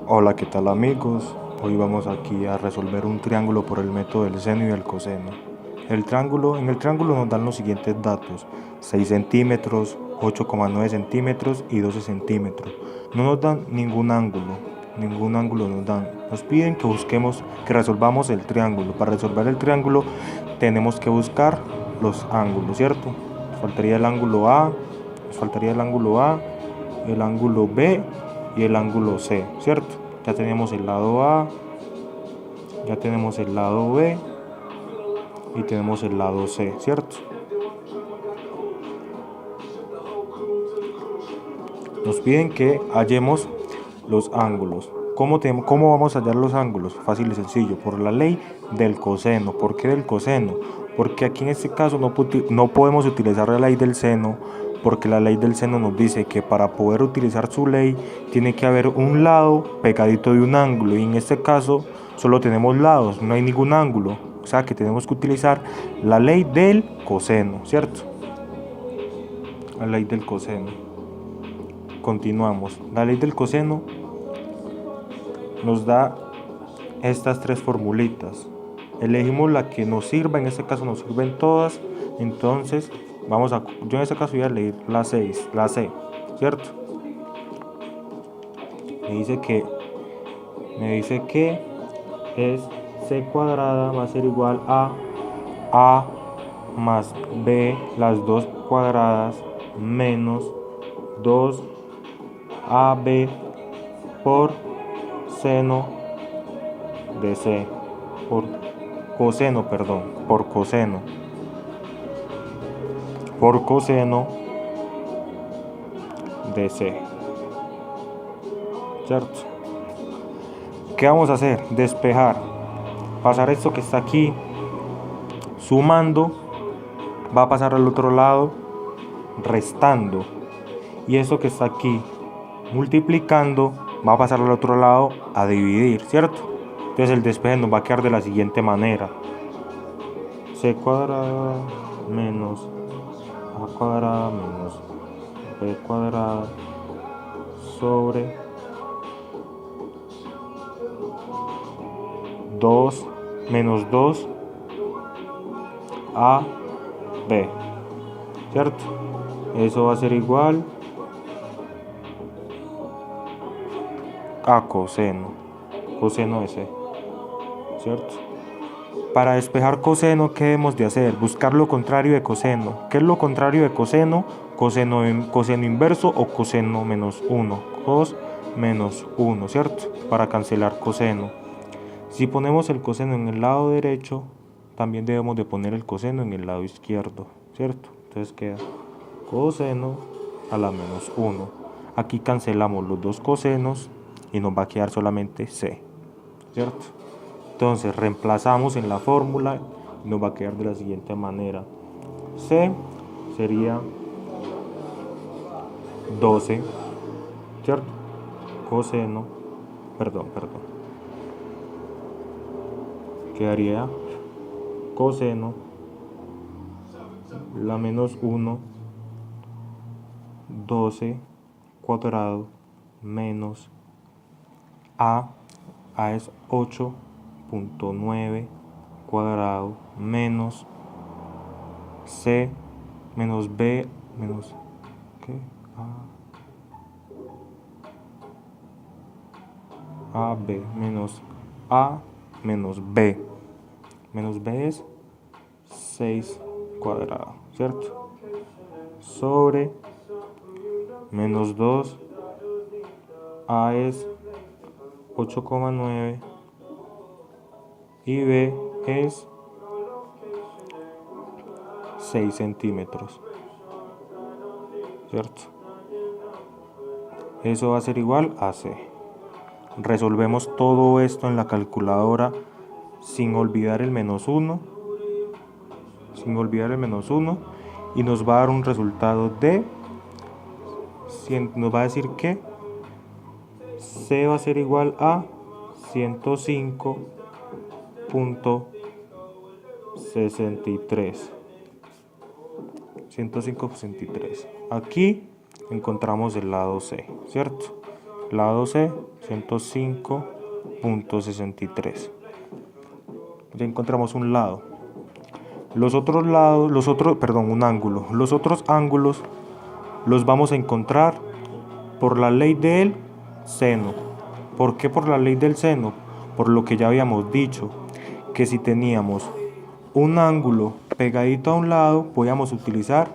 Hola, ¿qué tal amigos? Hoy vamos aquí a resolver un triángulo por el método del seno y del coseno. En el triángulo nos dan los siguientes datos: 6 centímetros, 8,9 centímetros y 12 centímetros. No nos dan ningún ángulo nos dan. Nos piden que que resolvamos el triángulo. Para resolver el triángulo tenemos que buscar los ángulos, ¿cierto? Nos faltaría el ángulo A, el ángulo B y el ángulo C, ¿cierto? Ya tenemos el lado A, ya tenemos el lado B y tenemos el lado C, ¿cierto? Nos piden que hallemos los ángulos. ¿Cómo vamos a hallar los ángulos? Fácil y sencillo, por la ley del coseno. ¿Por qué del coseno? Porque aquí en este caso no podemos utilizar la ley del seno, porque la ley del seno nos dice que para poder utilizar su ley tiene que haber un lado pegadito de un ángulo, y en este caso solo tenemos lados, no hay ningún ángulo. O sea que tenemos que utilizar la ley del coseno, ¿cierto? La ley del coseno. Continuamos. La ley del coseno nos da estas tres formulitas. Elegimos la que nos sirva, en este caso nos sirven todas. Entonces, yo en este caso voy a elegir la C, ¿cierto? Me dice que es C cuadrada va a ser igual a más B, las dos cuadradas, menos 2AB por seno de C, por coseno de C, ¿cierto? ¿Qué vamos a hacer? Despejar, pasar esto que está aquí sumando, va a pasar al otro lado restando, y eso que está aquí multiplicando va a pasar al otro lado a dividir, ¿cierto? Entonces el despeje nos va a quedar de la siguiente manera: C cuadrada menos A cuadrada menos B cuadrada sobre 2 menos 2 a B, ¿cierto? Eso va a ser igual a coseno de C, ¿cierto? Para despejar coseno, ¿qué debemos de hacer? Buscar lo contrario de coseno. ¿Qué es lo contrario de coseno? Coseno inverso o coseno menos 1. Cos menos 1, ¿cierto? Para cancelar coseno. Si ponemos el coseno en el lado derecho, también debemos de poner el coseno en el lado izquierdo, ¿cierto? Entonces queda coseno a la menos 1. Aquí cancelamos los dos cosenos y nos va a quedar solamente C, ¿cierto? Entonces reemplazamos en la fórmula y nos va a quedar de la siguiente manera: C sería 12, ¿cierto? Coseno, perdón, quedaría coseno la menos 1, 12 cuadrado menos A es 8.9 cuadrado menos C menos B menos ¿qué? B menos A menos B. Menos B es 6 cuadrado, ¿cierto? Sobre menos 2, A es 8,9 y B es 6 centímetros, ¿cierto? Eso va a ser igual a C. Resolvemos todo esto en la calculadora sin olvidar el menos 1, y nos va a dar un resultado nos va a decir que C va a ser igual a 105.63. Aquí encontramos el lado C, ¿cierto? lado C, 105.63. Ya encontramos un lado. Los otros lados, un ángulo. Los otros ángulos los vamos a encontrar por la ley del seno. ¿Por qué por la ley del seno? Por lo que ya habíamos dicho, que si teníamos un ángulo pegadito a un lado, podíamos utilizar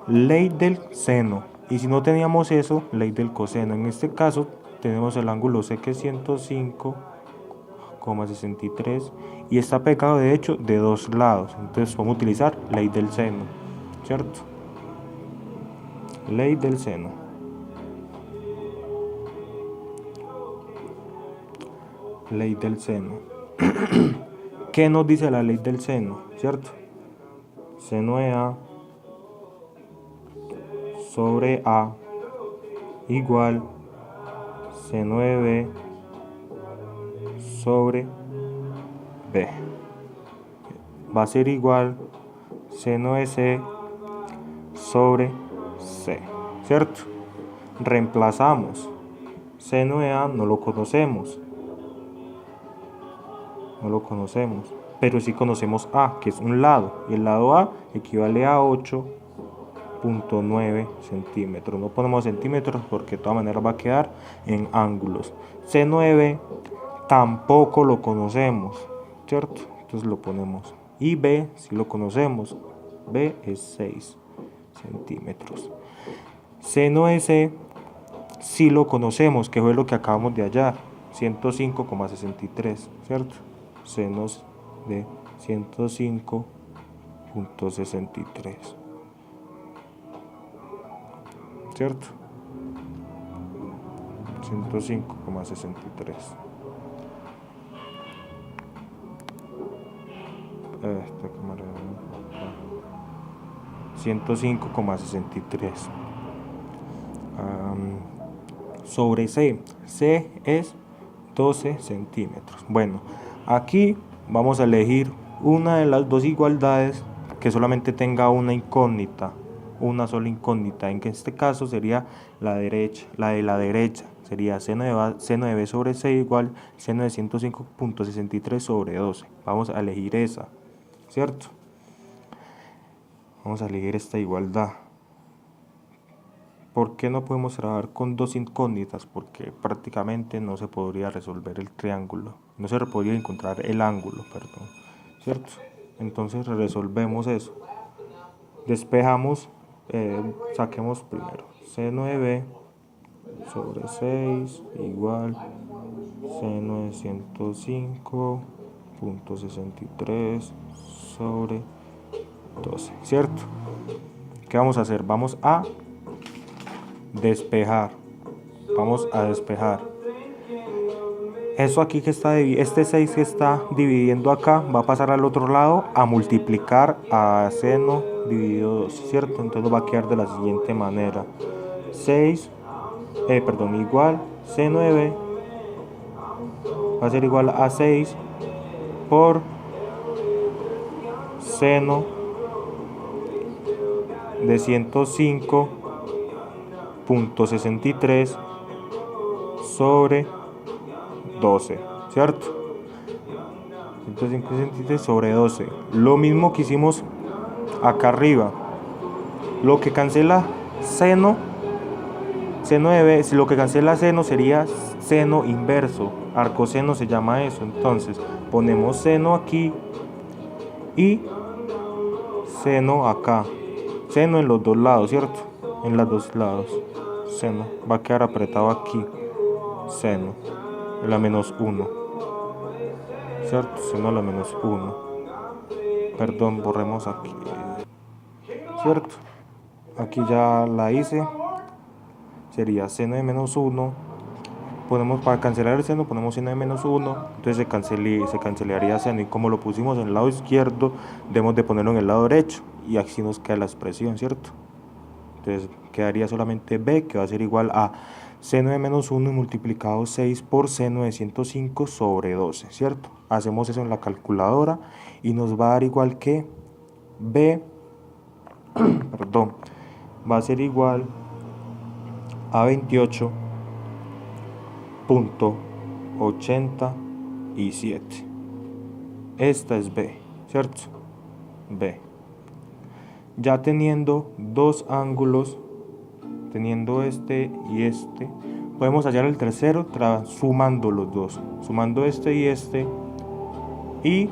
ley del seno. Y si no teníamos eso, ley del coseno. En este caso, tenemos el ángulo C, que es 105,63, y está pegado de hecho de dos lados. Entonces vamos a utilizar ley del seno, ¿cierto? Ley del seno. Ley del seno. ¿Qué nos dice la ley del seno? ¿Cierto? Seno de A sobre A igual seno de B sobre B. Va a ser igual seno de C sobre C, ¿cierto? Reemplazamos. Seno de A no lo conocemos. Pero sí conocemos A, que es un lado, y el lado A equivale a 8.9 centímetros. No ponemos centímetros porque de todas maneras va a quedar en ángulos. Seno de B tampoco lo conocemos, ¿cierto? Entonces lo ponemos. Y B sí lo conocemos. B es 6 centímetros. Seno de C sí lo conocemos, que fue lo que acabamos de hallar, 105,63, ¿cierto? Senos de 105.63, ¿cierto? 105,63. 105,63 sobre C. C es 12 centímetros. Bueno, aquí vamos a elegir una de las dos igualdades que solamente tenga una incógnita, una sola incógnita. En este caso sería la derecha, la de la derecha. Sería seno de B sobre C igual seno de 105.63 sobre 12. Vamos a elegir esa, ¿cierto? Vamos a elegir esta igualdad. ¿Por qué no podemos trabajar con dos incógnitas? Porque prácticamente no se podría resolver el triángulo. No se podría encontrar el ángulo, perdón, ¿cierto? Entonces resolvemos eso. Despejamos, saquemos primero seno de B sobre 6 igual seno de 105.63 sobre 12, ¿cierto? ¿Qué vamos a hacer? Vamos a despejar. Eso aquí que está, este 6 que está dividiendo acá, va a pasar al otro lado a multiplicar a seno dividido 2, ¿cierto? Entonces va a quedar de la siguiente manera. Igual seno de B va a ser igual a 6 por seno de 105.63 sobre 12, ¿cierto? 105.63 sobre 12. Lo mismo que hicimos acá arriba. Lo que cancela seno de B, si lo que cancela seno sería seno inverso. Arcoseno se llama eso. Entonces ponemos seno aquí y seno acá. Seno en los dos lados, ¿cierto? En los dos lados. Seno. Va a quedar apretado aquí. Seno. La menos 1. ¿Cierto? Seno a la menos 1. Perdón, borremos aquí. ¿Cierto? Aquí ya la hice. Sería seno de menos 1. Ponemos, para cancelar el seno, ponemos seno de menos 1. Entonces se cancelaría seno. Y como lo pusimos en el lado izquierdo, debemos de ponerlo en el lado derecho. Y así nos queda la expresión, ¿cierto? Entonces quedaría solamente B, que va a ser igual a seno de menos 1 multiplicado 6 por seno de 105 sobre 12, ¿cierto? Hacemos eso en la calculadora y nos va a dar igual que B, va a ser igual a 28 .87. Esta es B, ¿cierto? B. Ya teniendo dos ángulos, teniendo este y este, podemos hallar el tercero sumando los dos, sumando este y este, y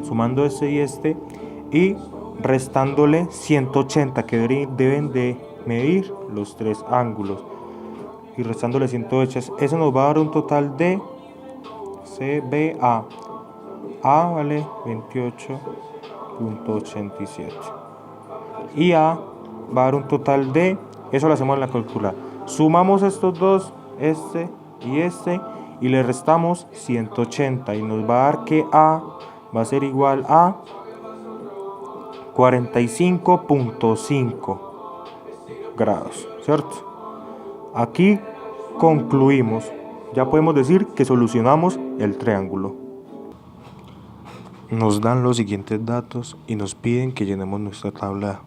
sumando este y este, y restándole 180 que deben de medir los tres ángulos, y restándole 180, eso nos va a dar un total de CBA. A vale 28.87 y A va a dar un total de, eso lo hacemos en la calculadora, sumamos estos dos, este, y le restamos 180 y nos va a dar que A va a ser igual a 45.5 grados, ¿cierto? Aquí concluimos, ya podemos decir que solucionamos el triángulo. Nos dan los siguientes datos y nos piden que llenemos nuestra tabla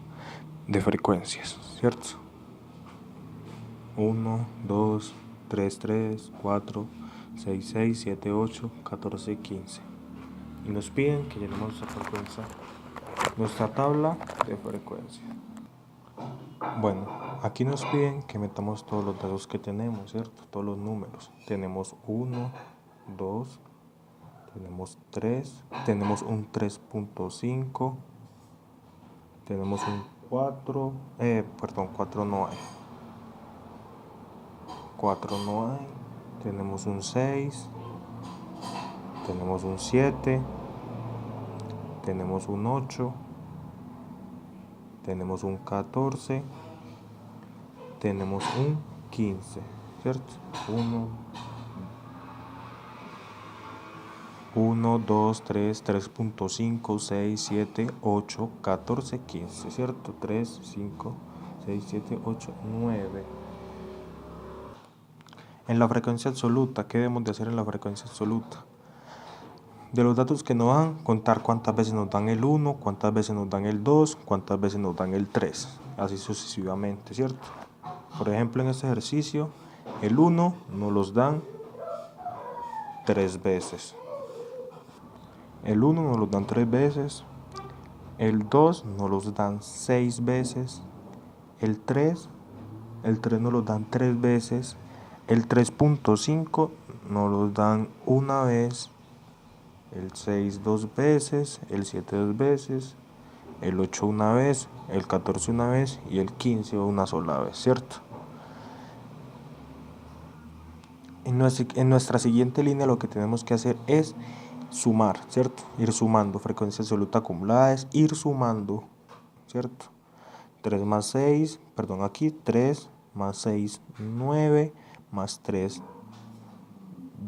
de frecuencias, ¿cierto? 1, 2, 3, 3, 4, 6, 6, 7, 8, 14, 15. Y nos piden que llenemos nuestra tabla de frecuencia. Bueno, aquí nos piden que metamos todos los datos que tenemos, ¿cierto? Todos los números. Tenemos 1, 2, tenemos 3, tenemos un 3.5, tenemos un 4, 4 no hay. 4 no hay, tenemos un 6, tenemos un 7, tenemos un 8, tenemos un 14, tenemos un 15, ¿cierto? 1, 2, 3, 3.5, 6, 7, 8, 14, 15, ¿cierto? 3, 5, 6, 7, 8, 9. En la frecuencia absoluta, ¿qué debemos de hacer en la frecuencia absoluta? De los datos que nos dan, contar cuántas veces nos dan el 1, cuántas veces nos dan el 2, cuántas veces nos dan el 3, así sucesivamente, ¿cierto? Por ejemplo, en este ejercicio, el 1 nos los dan 3 veces. El 1 nos los dan 3 veces, el 2 nos los dan 6 veces, el 3 nos los dan 3 veces, el 3.5 nos los dan una vez, el 6 2 veces, el 7 2 veces, el 8 una vez, el 14 una vez y el 15 una sola vez, ¿cierto? En nuestra siguiente línea lo que tenemos que hacer es sumar, ¿cierto? Ir sumando, frecuencia absoluta acumulada es ir sumando, ¿cierto? 3 más 6, perdón, aquí 3 más 6, 9, más 3,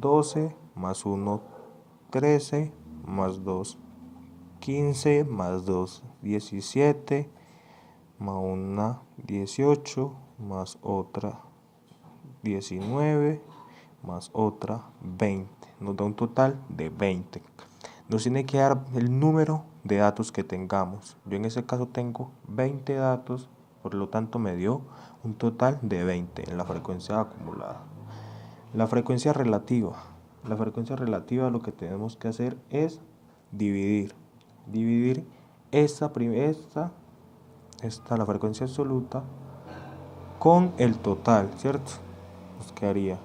12, más 1, 13, más 2, 15, más 2, 17, más 1, 18, más otra, 19, más otra, 20. Nos da un total de 20. Nos tiene que dar el número de datos que tengamos. Yo en ese caso tengo 20 datos, por lo tanto me dio un total de 20 en la frecuencia acumulada. La frecuencia relativa. La frecuencia relativa lo que tenemos que hacer es dividir esta, la frecuencia absoluta, con el total, ¿cierto? Nos quedaría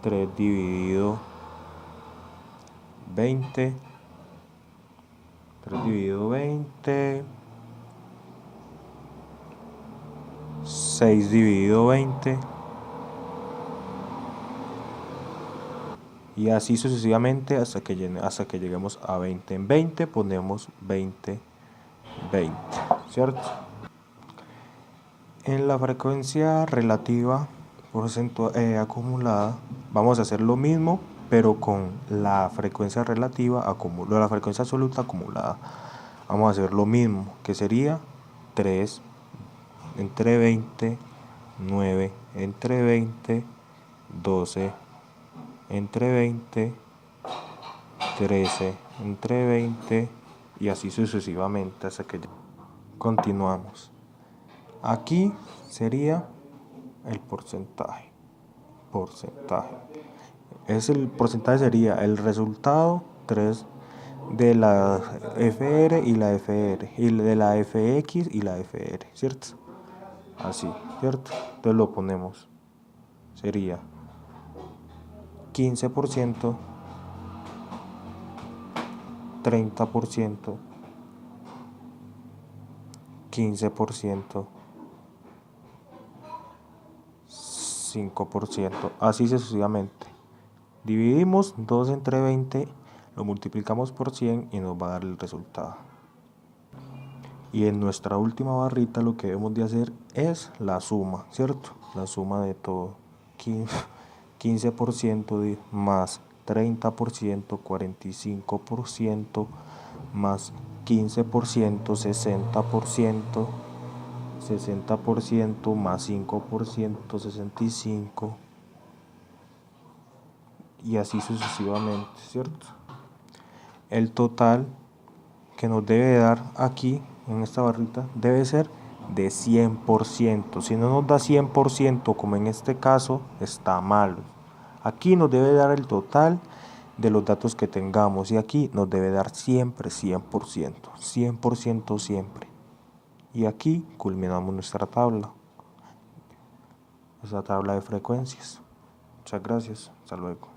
3 dividido 20, 3 dividido 20, 6 dividido 20, y así sucesivamente hasta que lleguemos a 20. En 20 ponemos 20, 20, ¿cierto? En la frecuencia relativa acumulada vamos a hacer lo mismo, pero con la frecuencia la frecuencia absoluta acumulada. Vamos a hacer lo mismo, que sería 3 entre 20, 9 entre 20, 12 entre 20, 13 entre 20 y así sucesivamente hasta que continuamos. Aquí sería el porcentaje. porcentaje. El porcentaje sería el resultado 3 de la FR y la FR, y de la FX y la FR, ¿cierto? Así, ¿cierto? Entonces lo ponemos. Sería 15%, 30%, 15%, 5%, así sucesivamente. Dividimos 2 entre 20, lo multiplicamos por 100 y nos va a dar el resultado. Y en nuestra última barrita lo que debemos de hacer es la suma, ¿cierto? La suma de todo. 15% más 30%, 45% más 15%, 60%, 60% más 5%, 65%, y así sucesivamente, ¿cierto? El total que nos debe dar aquí en esta barrita debe ser de 100%. Si no nos da 100%, como en este caso, está mal. Aquí nos debe dar el total de los datos que tengamos y aquí nos debe dar siempre 100%, 100% siempre. Y aquí culminamos nuestra tabla de frecuencias. Muchas gracias, hasta luego.